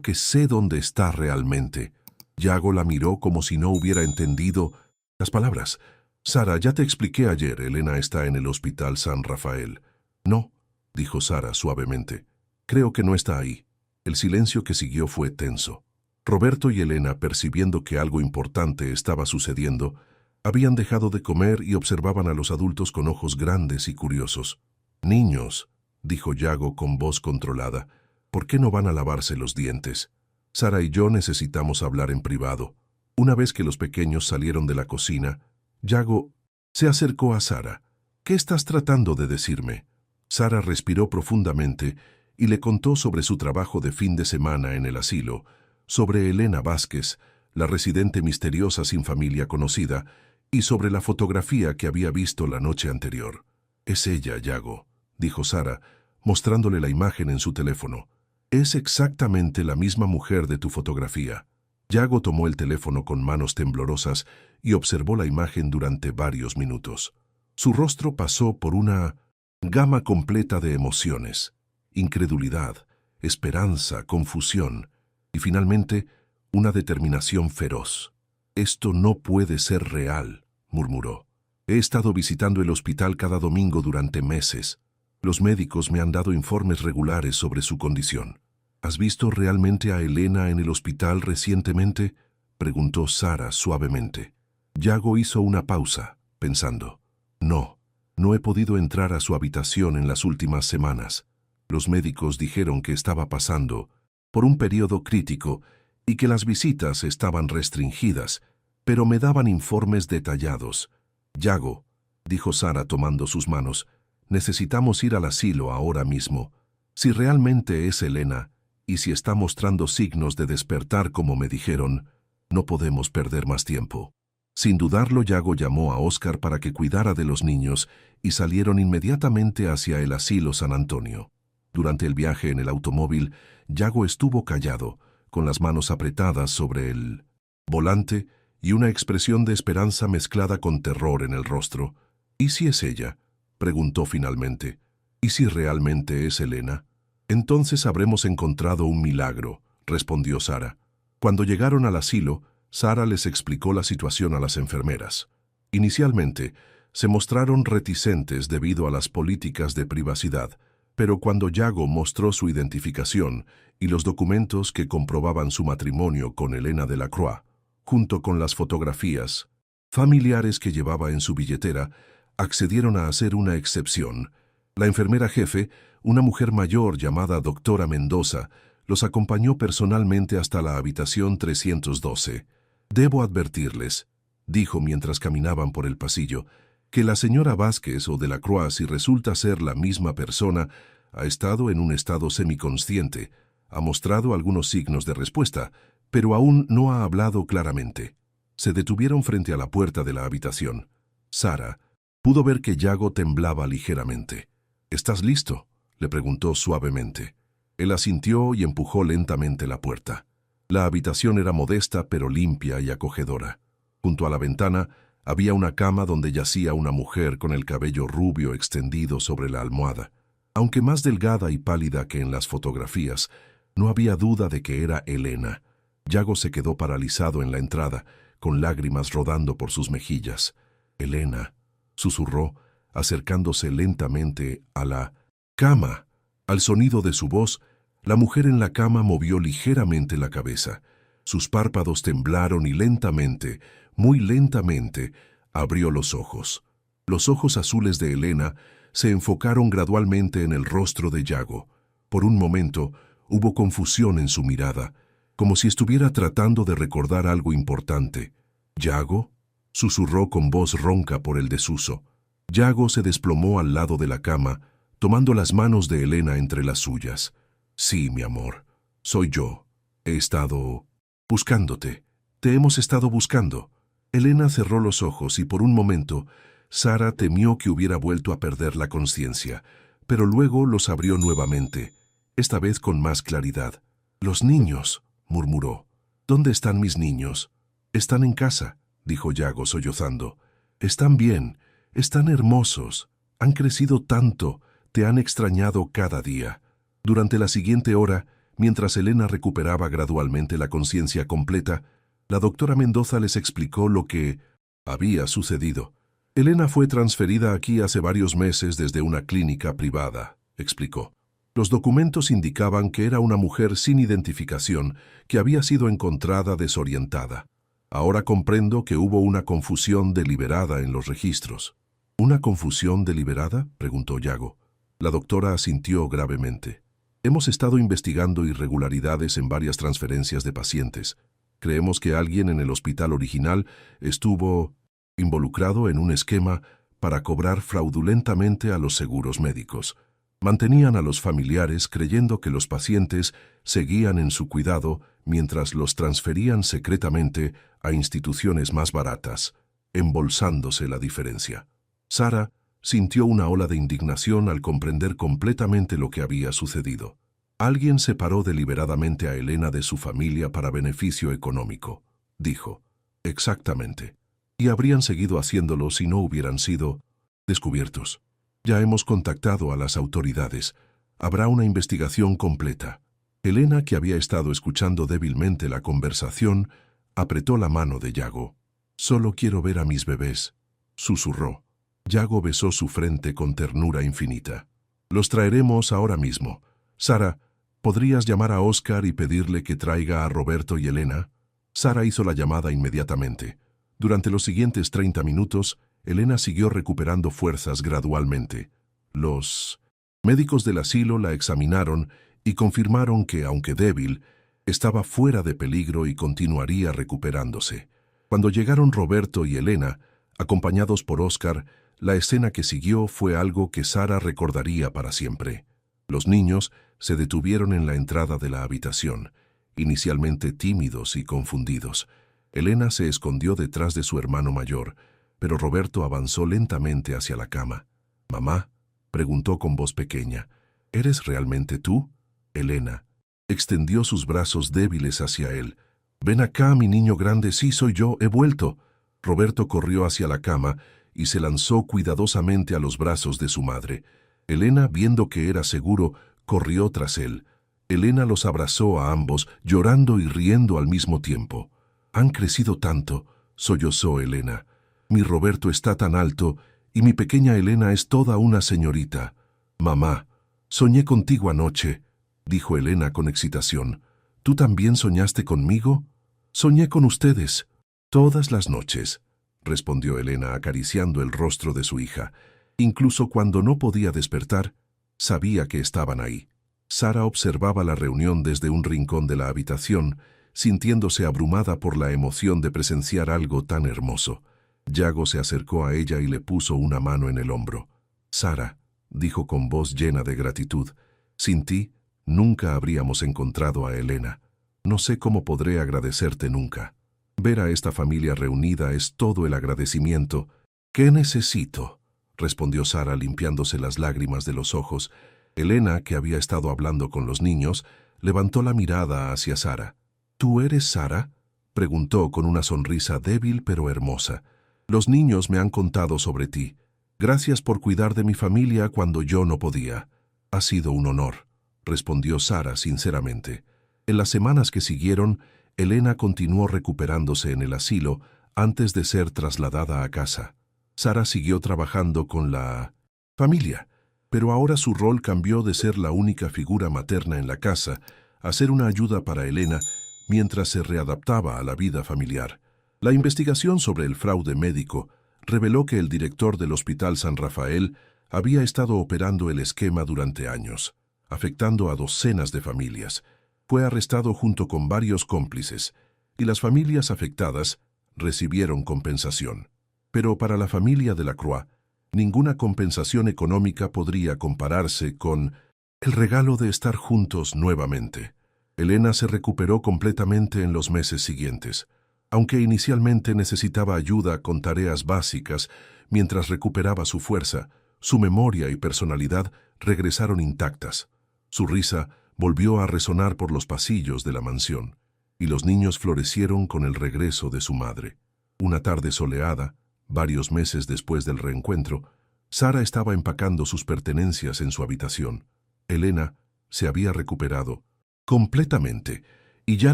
que sé dónde está realmente». Yago la miró como si no hubiera entendido las palabras. «Sara, ya te expliqué ayer, Elena está en el Hospital San Rafael». «No», dijo Sara suavemente. «Creo que no está ahí». El silencio que siguió fue tenso. Roberto y Elena, percibiendo que algo importante estaba sucediendo, habían dejado de comer y observaban a los adultos con ojos grandes y curiosos. «Niños», dijo Yago con voz controlada, «¿por qué no van a lavarse los dientes? Sara y yo necesitamos hablar en privado». Una vez que los pequeños salieron de la cocina, Yago se acercó a Sara. «¿Qué estás tratando de decirme?» Sara respiró profundamente y le contó sobre su trabajo de fin de semana en el asilo, sobre Elena Vázquez, la residente misteriosa sin familia conocida, y sobre la fotografía que había visto la noche anterior. «Es ella, Yago», dijo Sara, mostrándole la imagen en su teléfono. «Es exactamente la misma mujer de tu fotografía». Yago tomó el teléfono con manos temblorosas y observó la imagen durante varios minutos. Su rostro pasó por una gama completa de emociones: incredulidad, esperanza, confusión y finalmente una determinación feroz. «Esto no puede ser real», murmuró. «He estado visitando el hospital cada domingo durante meses. Los médicos me han dado informes regulares sobre su condición». «¿Has visto realmente a Elena en el hospital recientemente?», preguntó Sara suavemente. Yago hizo una pausa, pensando. No he podido entrar a su habitación en las últimas semanas. Los médicos dijeron que estaba pasando por un periodo crítico y que las visitas estaban restringidas, pero me daban informes detallados». «Yago», dijo Sara tomando sus manos, «necesitamos ir al asilo ahora mismo. Si realmente es Elena, y si está mostrando signos de despertar como me dijeron, no podemos perder más tiempo». Sin dudarlo, Yago llamó a Óscar para que cuidara de los niños y salieron inmediatamente hacia el asilo San Antonio. Durante el viaje en el automóvil, Yago estuvo callado, con las manos apretadas sobre el volante y una expresión de esperanza mezclada con terror en el rostro. «¿Y si es ella?», preguntó finalmente. «¿Y si realmente es Elena?». «Entonces habremos encontrado un milagro», respondió Sara. Cuando llegaron al asilo, Sara les explicó la situación a las enfermeras. Inicialmente, se mostraron reticentes debido a las políticas de privacidad, pero cuando Yago mostró su identificación y los documentos que comprobaban su matrimonio con Elena Delacroix, junto con las fotografías familiares que llevaba en su billetera, accedieron a hacer una excepción. La enfermera jefe, una mujer mayor llamada doctora Mendoza, los acompañó personalmente hasta la habitación 312. «Debo advertirles», dijo mientras caminaban por el pasillo, «que la señora Vázquez o Delacroix, si resulta ser la misma persona, ha estado en un estado semiconsciente, ha mostrado algunos signos de respuesta, pero aún no ha hablado claramente». Se detuvieron frente a la puerta de la habitación. Sara pudo ver que Yago temblaba ligeramente. «¿Estás listo?», le preguntó suavemente. Él asintió y empujó lentamente la puerta. La habitación era modesta pero limpia y acogedora. Junto a la ventana había una cama donde yacía una mujer con el cabello rubio extendido sobre la almohada. Aunque más delgada y pálida que en las fotografías, no había duda de que era Elena. Yago se quedó paralizado en la entrada, con lágrimas rodando por sus mejillas. «Elena», susurró, acercándose lentamente a la cama. Al sonido de su voz, la mujer en la cama movió ligeramente la cabeza. Sus párpados temblaron y lentamente, muy lentamente, abrió los ojos. Los ojos azules de Elena se enfocaron gradualmente en el rostro de Yago. Por un momento, hubo confusión en su mirada, como si estuviera tratando de recordar algo importante. «¿Yago?», susurró con voz ronca por el desuso. Yago se desplomó al lado de la cama, tomando las manos de Elena entre las suyas. «Sí, mi amor, soy yo. He estado buscándote. Te hemos estado buscando». Elena cerró los ojos y por un momento Sara temió que hubiera vuelto a perder la conciencia, pero luego los abrió nuevamente, esta vez con más claridad. «Los niños», murmuró. «¿Dónde están mis niños?» «Están en casa», dijo Yago sollozando. «Están bien, están hermosos, han crecido tanto, te han extrañado cada día». Durante la siguiente hora, mientras Elena recuperaba gradualmente la conciencia completa, la doctora Mendoza les explicó lo que había sucedido. «Elena fue transferida aquí hace varios meses desde una clínica privada», explicó. Los documentos indicaban que era una mujer sin identificación que había sido encontrada desorientada. Ahora comprendo que hubo una confusión deliberada en los registros. ¿Una confusión deliberada?, preguntó Yago. La doctora asintió gravemente. Hemos estado investigando irregularidades en varias transferencias de pacientes. Creemos que alguien en el hospital original estuvo involucrado en un esquema para cobrar fraudulentamente a los seguros médicos. Mantenían a los familiares creyendo que los pacientes seguían en su cuidado mientras los transferían secretamente a instituciones más baratas, embolsándose la diferencia. Sara sintió una ola de indignación al comprender completamente lo que había sucedido. Alguien separó deliberadamente a Elena de su familia para beneficio económico, dijo. Exactamente. Y habrían seguido haciéndolo si no hubieran sido descubiertos. Ya hemos contactado a las autoridades. Habrá una investigación completa. Elena, que había estado escuchando débilmente la conversación, apretó la mano de Yago. Solo quiero ver a mis bebés, susurró. Yago besó su frente con ternura infinita. Los traeremos ahora mismo. Sara, ¿podrías llamar a Oscar y pedirle que traiga a Roberto y Elena? Sara hizo la llamada inmediatamente. Durante los siguientes 30 minutos, Elena siguió recuperando fuerzas gradualmente. Los médicos del asilo la examinaron y confirmaron que, aunque débil, estaba fuera de peligro y continuaría recuperándose. Cuando llegaron Roberto y Elena, acompañados por Oscar, la escena que siguió fue algo que Sara recordaría para siempre. Los niños se detuvieron en la entrada de la habitación, inicialmente tímidos y confundidos. Elena se escondió detrás de su hermano mayor, pero Roberto avanzó lentamente hacia la cama. «Mamá», preguntó con voz pequeña, «¿eres realmente tú?» Elena extendió sus brazos débiles hacia él. «Ven acá, mi niño grande, sí soy yo, he vuelto». Roberto corrió hacia la cama y se lanzó cuidadosamente a los brazos de su madre. Elena, viendo que era seguro, corrió tras él. Elena los abrazó a ambos, llorando y riendo al mismo tiempo. «Han crecido tanto», sollozó Elena. «Mi Roberto está tan alto y mi pequeña Elena es toda una señorita». «Mamá, soñé contigo anoche», dijo Elena con excitación. «¿Tú también soñaste conmigo?» «Soñé con ustedes todas las noches», respondió Elena acariciando el rostro de su hija. Incluso cuando no podía despertar, sabía que estaban ahí. Sara observaba la reunión desde un rincón de la habitación, sintiéndose abrumada por la emoción de presenciar algo tan hermoso. Yago se acercó a ella y le puso una mano en el hombro. «Sara», dijo con voz llena de gratitud, «sin ti nunca habríamos encontrado a Elena. No sé cómo podré agradecerte nunca. Ver a esta familia reunida es todo el agradecimiento». «¿Qué necesito?», respondió Sara limpiándose las lágrimas de los ojos. Elena, que había estado hablando con los niños, levantó la mirada hacia Sara. «¿Tú eres Sara?», preguntó con una sonrisa débil pero hermosa. «Los niños me han contado sobre ti. Gracias por cuidar de mi familia cuando yo no podía». «Ha sido un honor», respondió Sara sinceramente. En las semanas que siguieron, Elena continuó recuperándose en el asilo antes de ser trasladada a casa. Sara siguió trabajando con la familia, pero ahora su rol cambió de ser la única figura materna en la casa a ser una ayuda para Elena mientras se readaptaba a la vida familiar. La investigación sobre el fraude médico reveló que el director del Hospital San Rafael había estado operando el esquema durante años, afectando a docenas de familias. Fue arrestado junto con varios cómplices, y las familias afectadas recibieron compensación. Pero para la familia Delacroix, ninguna compensación económica podría compararse con el regalo de estar juntos nuevamente. Elena se recuperó completamente en los meses siguientes. Aunque inicialmente necesitaba ayuda con tareas básicas, mientras recuperaba su fuerza, su memoria y personalidad regresaron intactas. Su risa volvió a resonar por los pasillos de la mansión, y los niños florecieron con el regreso de su madre. Una tarde soleada, varios meses después del reencuentro, Sara estaba empacando sus pertenencias en su habitación. Elena se había recuperado completamente y ya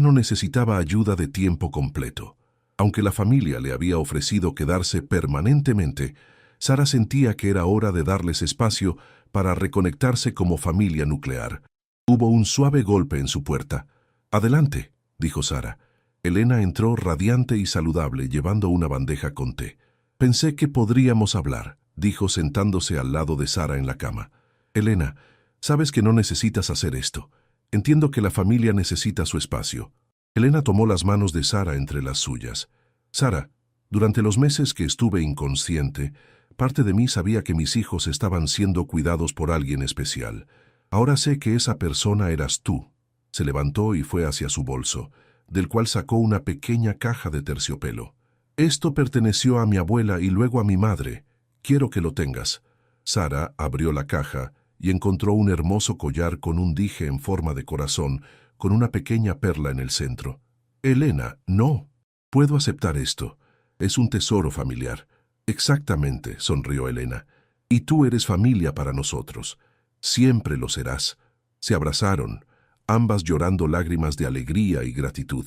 no necesitaba ayuda de tiempo completo. Aunque la familia le había ofrecido quedarse permanentemente, Sara sentía que era hora de darles espacio para reconectarse como familia nuclear. Hubo un suave golpe en su puerta. «Adelante», dijo Sara. Elena entró radiante y saludable, llevando una bandeja con té. «Pensé que podríamos hablar», dijo sentándose al lado de Sara en la cama. «Elena, sabes que no necesitas hacer esto. Entiendo que la familia necesita su espacio». Elena tomó las manos de Sara entre las suyas. «Sara, durante los meses que estuve inconsciente, parte de mí sabía que mis hijos estaban siendo cuidados por alguien especial. Ahora sé que esa persona eras tú». Se levantó y fue hacia su bolso, del cual sacó una pequeña caja de terciopelo. «Esto perteneció a mi abuela y luego a mi madre. Quiero que lo tengas». Sara abrió la caja y encontró un hermoso collar con un dije en forma de corazón, con una pequeña perla en el centro. «Elena, no. Puedo aceptar esto. Es un tesoro familiar». «Exactamente», sonrió Elena. «Y tú eres familia para nosotros. Siempre lo serás». Se abrazaron, ambas llorando lágrimas de alegría y gratitud.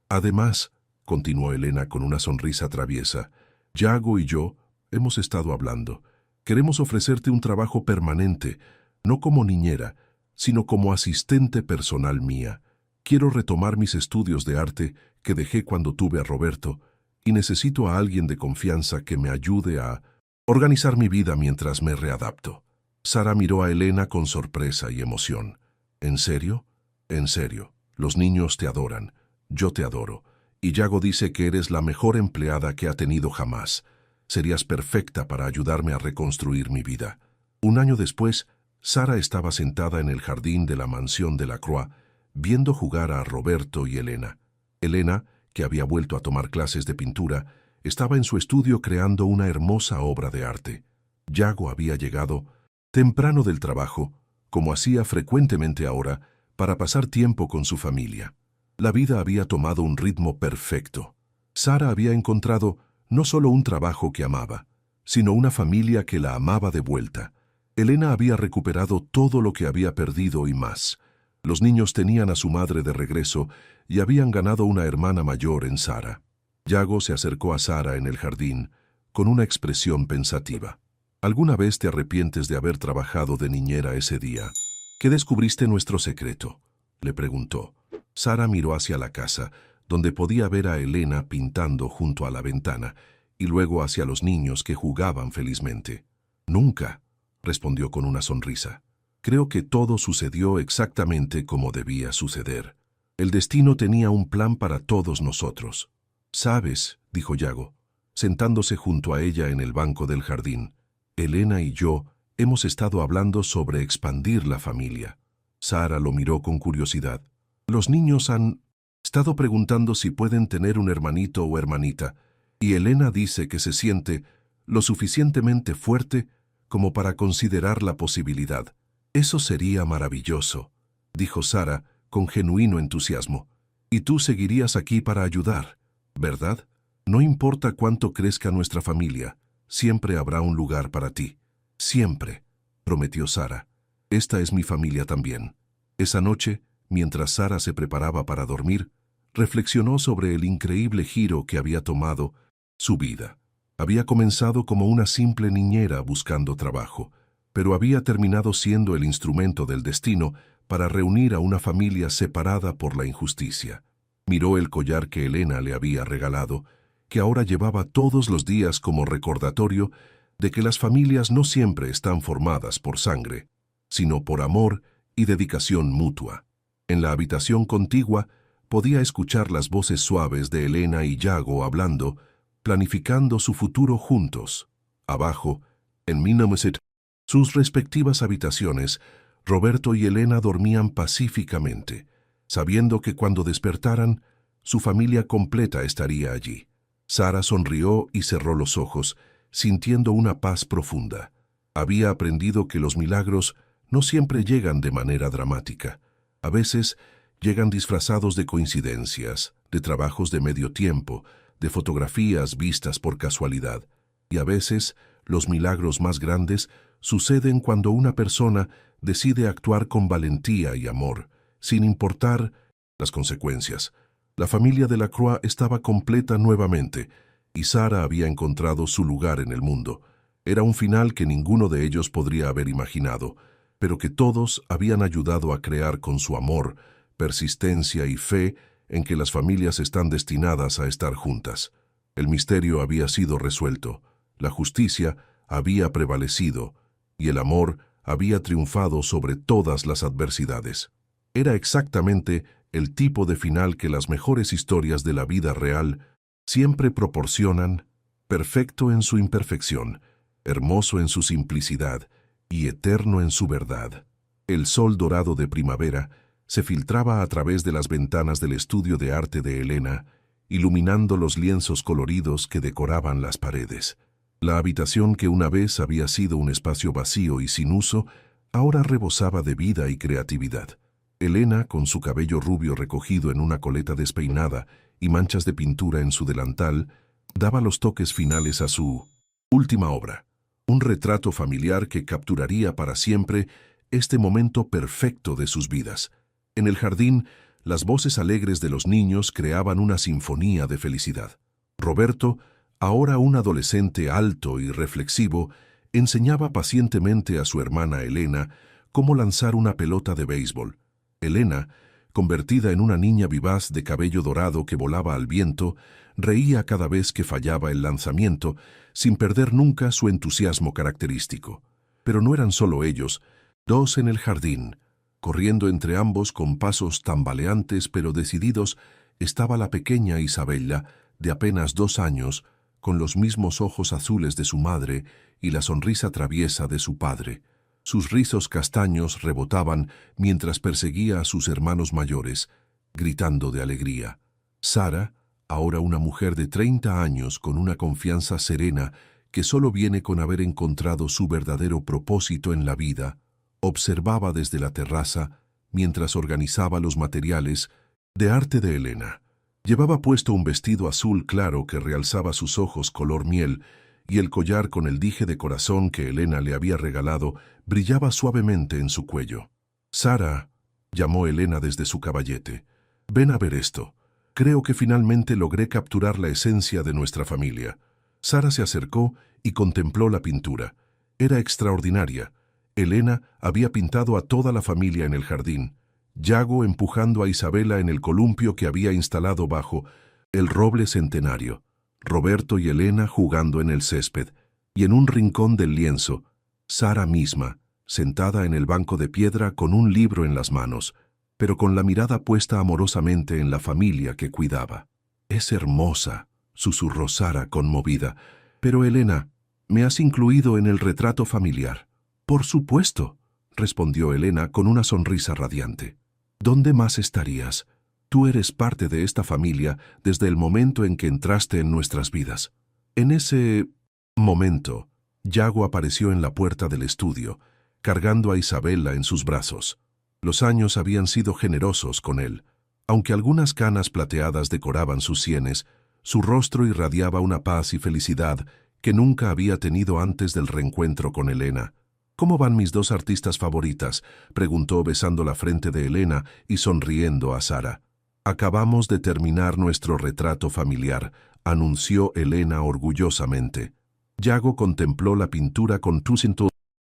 «Además», continuó Elena con una sonrisa traviesa, «Yago y yo hemos estado hablando. Queremos ofrecerte un trabajo permanente, no como niñera, sino como asistente personal mía. Quiero retomar mis estudios de arte que dejé cuando tuve a Roberto, y necesito a alguien de confianza que me ayude a organizar mi vida mientras me readapto». Sara miró a Elena con sorpresa y emoción. «¿En serio?» «En serio. Los niños te adoran. Yo te adoro. Y Yago dice que eres la mejor empleada que ha tenido jamás. Serías perfecta para ayudarme a reconstruir mi vida». Un año después, Sara estaba sentada en el jardín de la mansión de Lacroix, viendo jugar a Roberto y Elena. Elena, que había vuelto a tomar clases de pintura, estaba en su estudio creando una hermosa obra de arte. Yago había llegado temprano del trabajo, como hacía frecuentemente ahora, para pasar tiempo con su familia. La vida había tomado un ritmo perfecto. Sara había encontrado no solo un trabajo que amaba, sino una familia que la amaba de vuelta. Elena había recuperado todo lo que había perdido y más. Los niños tenían a su madre de regreso y habían ganado una hermana mayor en Sara. Yago se acercó a Sara en el jardín, con una expresión pensativa. «¿Alguna vez te arrepientes de haber trabajado de niñera ese día? ¿Qué descubriste nuestro secreto?», le preguntó. Sara miró hacia la casa, donde podía ver a Elena pintando junto a la ventana, y luego hacia los niños que jugaban felizmente. «Nunca», respondió con una sonrisa. «Creo que todo sucedió exactamente como debía suceder. El destino tenía un plan para todos nosotros». «¿Sabes?», dijo Yago, sentándose junto a ella en el banco del jardín. «Elena y yo hemos estado hablando sobre expandir la familia». Sara lo miró con curiosidad. «Los niños han estado preguntando si pueden tener un hermanito o hermanita, y Elena dice que se siente lo suficientemente fuerte como para considerar la posibilidad». «Eso sería maravilloso», dijo Sara con genuino entusiasmo. «Y tú seguirías aquí para ayudar, ¿verdad? No importa cuánto crezca nuestra familia, siempre habrá un lugar para ti». «Siempre», prometió Sara. «Esta es mi familia también». Esa noche, mientras Sara se preparaba para dormir, reflexionó sobre el increíble giro que había tomado su vida. Había comenzado como una simple niñera buscando trabajo, pero había terminado siendo el instrumento del destino para reunir a una familia separada por la injusticia. Miró el collar que Elena le había regalado, que ahora llevaba todos los días como recordatorio de que las familias no siempre están formadas por sangre, sino por amor y dedicación mutua. En la habitación contigua podía escuchar las voces suaves de Elena y Yago hablando, planificando su futuro juntos. Abajo, en Minamoset, sus respectivas habitaciones, Roberto y Elena dormían pacíficamente, sabiendo que cuando despertaran, su familia completa estaría allí. Sara sonrió y cerró los ojos, sintiendo una paz profunda. Había aprendido que los milagros no siempre llegan de manera dramática. A veces llegan disfrazados de coincidencias, de trabajos de medio tiempo, de fotografías vistas por casualidad. Y a veces los milagros más grandes suceden cuando una persona decide actuar con valentía y amor, sin importar las consecuencias. La familia de Lacroix estaba completa nuevamente, y Sara había encontrado su lugar en el mundo. Era un final que ninguno de ellos podría haber imaginado, pero que todos habían ayudado a crear con su amor, persistencia y fe en que las familias están destinadas a estar juntas. El misterio había sido resuelto, la justicia había prevalecido y el amor había triunfado sobre todas las adversidades. Era exactamente el tipo de final que las mejores historias de la vida real siempre proporcionan, perfecto en su imperfección, hermoso en su simplicidad y eterno en su verdad. El sol dorado de primavera se filtraba a través de las ventanas del estudio de arte de Elena, iluminando los lienzos coloridos que decoraban las paredes. La habitación que una vez había sido un espacio vacío y sin uso, ahora rebosaba de vida y creatividad. Elena, con su cabello rubio recogido en una coleta despeinada y manchas de pintura en su delantal, daba los toques finales a su última obra, un retrato familiar que capturaría para siempre este momento perfecto de sus vidas. En el jardín, las voces alegres de los niños creaban una sinfonía de felicidad. Roberto, ahora un adolescente alto y reflexivo, enseñaba pacientemente a su hermana Elena cómo lanzar una pelota de béisbol. Elena, convertida en una niña vivaz de cabello dorado que volaba al viento, reía cada vez que fallaba el lanzamiento, sin perder nunca su entusiasmo característico. Pero no eran solo ellos, dos en el jardín. Corriendo entre ambos con pasos tambaleantes pero decididos, estaba la pequeña Isabella, de apenas 2 años, con los mismos ojos azules de su madre y la sonrisa traviesa de su padre. Sus rizos castaños rebotaban mientras perseguía a sus hermanos mayores, gritando de alegría. Sara, ahora una mujer de 30 años con una confianza serena que solo viene con haber encontrado su verdadero propósito en la vida, observaba desde la terraza mientras organizaba los materiales de arte de Elena. Llevaba puesto un vestido azul claro que realzaba sus ojos color miel y el collar con el dije de corazón que Elena le había regalado brillaba suavemente en su cuello. «Sara», llamó Elena desde su caballete, «ven a ver esto. Creo que finalmente logré capturar la esencia de nuestra familia». Sara se acercó y contempló la pintura. Era extraordinaria. Elena había pintado a toda la familia en el jardín. Yago empujando a Isabela en el columpio que había instalado bajo el roble centenario. Roberto y Elena jugando en el césped. Y en un rincón del lienzo, Sara misma, sentada en el banco de piedra con un libro en las manos, pero con la mirada puesta amorosamente en la familia que cuidaba. «Es hermosa», susurró Sara conmovida. «Pero Elena, ¿me has incluido en el retrato familiar?» «Por supuesto», respondió Elena con una sonrisa radiante. «¿Dónde más estarías? Tú eres parte de esta familia desde el momento en que entraste en nuestras vidas». En ese momento, Yago apareció en la puerta del estudio, cargando a Isabela en sus brazos. Los años habían sido generosos con él. Aunque algunas canas plateadas decoraban sus sienes, su rostro irradiaba una paz y felicidad que nunca había tenido antes del reencuentro con Elena. «¿Cómo van mis dos artistas favoritas?», preguntó besando la frente de Elena y sonriendo a Sara. «Acabamos de terminar nuestro retrato familiar», anunció Elena orgullosamente. Yago contempló la pintura con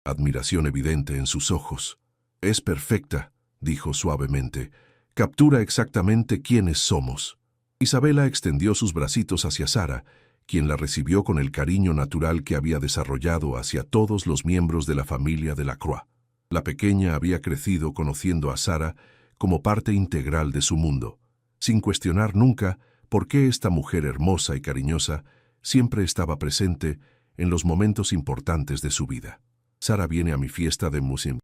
admiración evidente en sus ojos. «Es perfecta», dijo suavemente. «Captura exactamente quiénes somos». Isabela extendió sus bracitos hacia Sara, quien la recibió con el cariño natural que había desarrollado hacia todos los miembros de la familia de Lacroix. La pequeña había crecido conociendo a Sara como parte integral de su mundo, sin cuestionar nunca por qué esta mujer hermosa y cariñosa siempre estaba presente en los momentos importantes de su vida. «Sara viene a mi fiesta de música».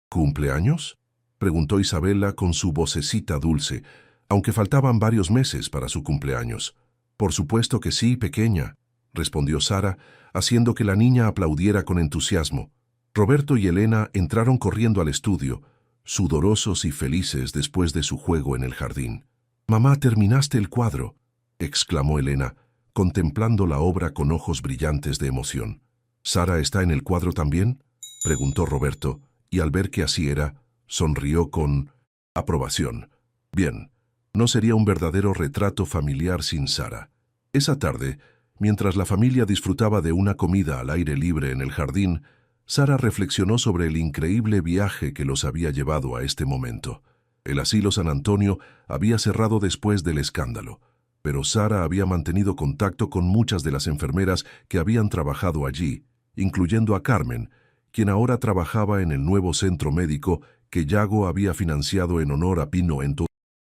«¿Cumpleaños?», preguntó Isabela con su vocecita dulce, aunque faltaban varios meses para su cumpleaños. «Por supuesto que sí, pequeña», respondió Sara, haciendo que la niña aplaudiera con entusiasmo. Roberto y Elena entraron corriendo al estudio, sudorosos y felices después de su juego en el jardín. «Mamá, terminaste el cuadro», exclamó Elena, contemplando la obra con ojos brillantes de emoción. «¿Sara está en el cuadro también?», preguntó Roberto, y al ver que así era, sonrió con aprobación. «Bien, no sería un verdadero retrato familiar sin Sara». Esa tarde, Mientras la familia disfrutaba de una comida al aire libre en el jardín, Sara reflexionó sobre el increíble viaje que los había llevado a este momento. El asilo San Antonio había cerrado después del escándalo, pero Sara había mantenido contacto con muchas de las enfermeras que habían trabajado allí, incluyendo a Carmen, quien ahora trabajaba en el nuevo centro médico que Yago había financiado en honor a Pino en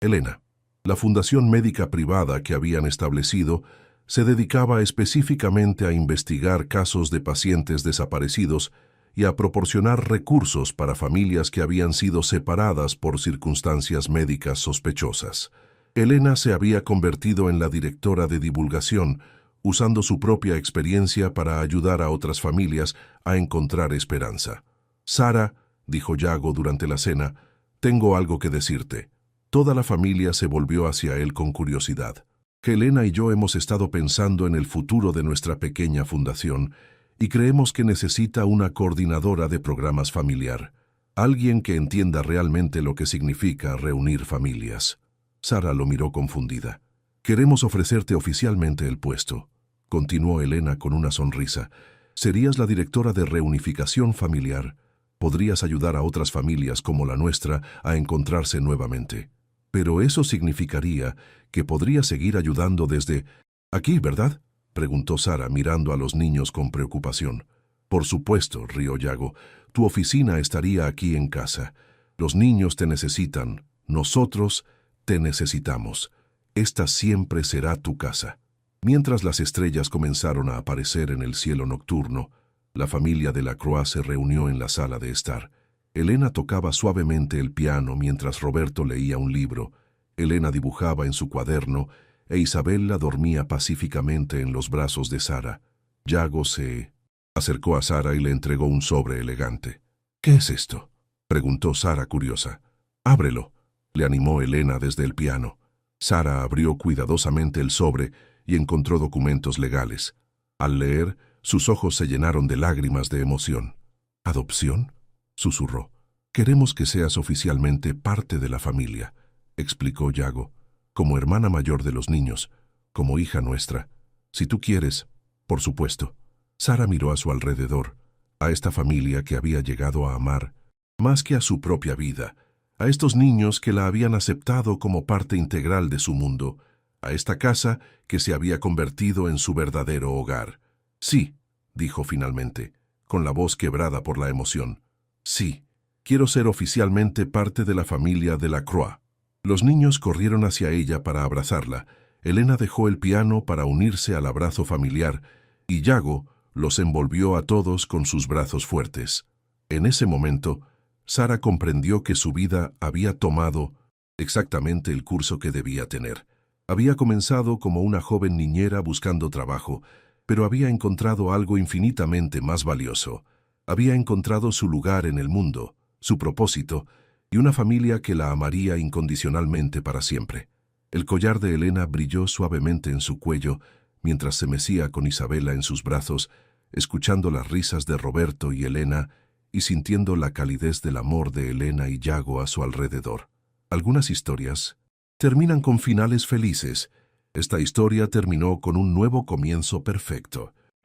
Elena. La fundación médica privada que habían establecido se dedicaba específicamente a investigar casos de pacientes desaparecidos y a proporcionar recursos para familias que habían sido separadas por circunstancias médicas sospechosas. Elena se había convertido en la directora de divulgación, usando su propia experiencia para ayudar a otras familias a encontrar esperanza. «Sara», dijo Yago durante la cena, «tengo algo que decirte». Toda la familia se volvió hacia él con curiosidad. «Elena y yo hemos estado pensando en el futuro de nuestra pequeña fundación y creemos que necesita una coordinadora de programas familiar, alguien que entienda realmente lo que significa reunir familias». Sara lo miró confundida. «Queremos ofrecerte oficialmente el puesto», continuó Elena con una sonrisa. «Serías la directora de reunificación familiar. Podrías ayudar a otras familias como la nuestra a encontrarse nuevamente. Pero eso significaría que podrías seguir ayudando desde aquí, ¿verdad?», preguntó Sara mirando a los niños con preocupación. «Por supuesto», rió Yago, «tu oficina estaría aquí en casa. Los niños te necesitan. Nosotros te necesitamos. Esta siempre será tu casa». Mientras las estrellas comenzaron a aparecer en el cielo nocturno, la familia de Lacroix se reunió en la sala de estar. Elena tocaba suavemente el piano mientras Roberto leía un libro. Elena dibujaba en su cuaderno e Isabella dormía pacíficamente en los brazos de Sara. Yago se acercó a Sara y le entregó un sobre elegante. «¿Qué es esto?», preguntó Sara curiosa. «Ábrelo», le animó Elena desde el piano. Sara abrió cuidadosamente el sobre y encontró documentos legales. Al leer, sus ojos se llenaron de lágrimas de emoción. «¿Adopción?», susurró. «Queremos que seas oficialmente parte de la familia», explicó Yago, «como hermana mayor de los niños, como hija nuestra. Si tú quieres, por supuesto». Sara miró a su alrededor, a esta familia que había llegado a amar, más que a su propia vida, a estos niños que la habían aceptado como parte integral de su mundo, a esta casa que se había convertido en su verdadero hogar. «Sí», dijo finalmente, con la voz quebrada por la emoción. «Sí, quiero ser oficialmente parte de la familia de Lacroix». Los niños corrieron hacia ella para abrazarla. Elena dejó el piano para unirse al abrazo familiar y Yago los envolvió a todos con sus brazos fuertes. En ese momento, Sara comprendió que su vida había tomado exactamente el curso que debía tener. Había comenzado como una joven niñera buscando trabajo, pero había encontrado algo infinitamente más valioso. Había encontrado su lugar en el mundo, su propósito, y una familia que la amaría incondicionalmente para siempre. El collar de Elena brilló suavemente en su cuello, mientras se mecía con Isabella en sus brazos, escuchando las risas de Roberto y Elena y sintiendo la calidez del amor de Elena y Yago a su alrededor. Algunas historias terminan con finales felices. Esta historia terminó con un nuevo comienzo perfecto.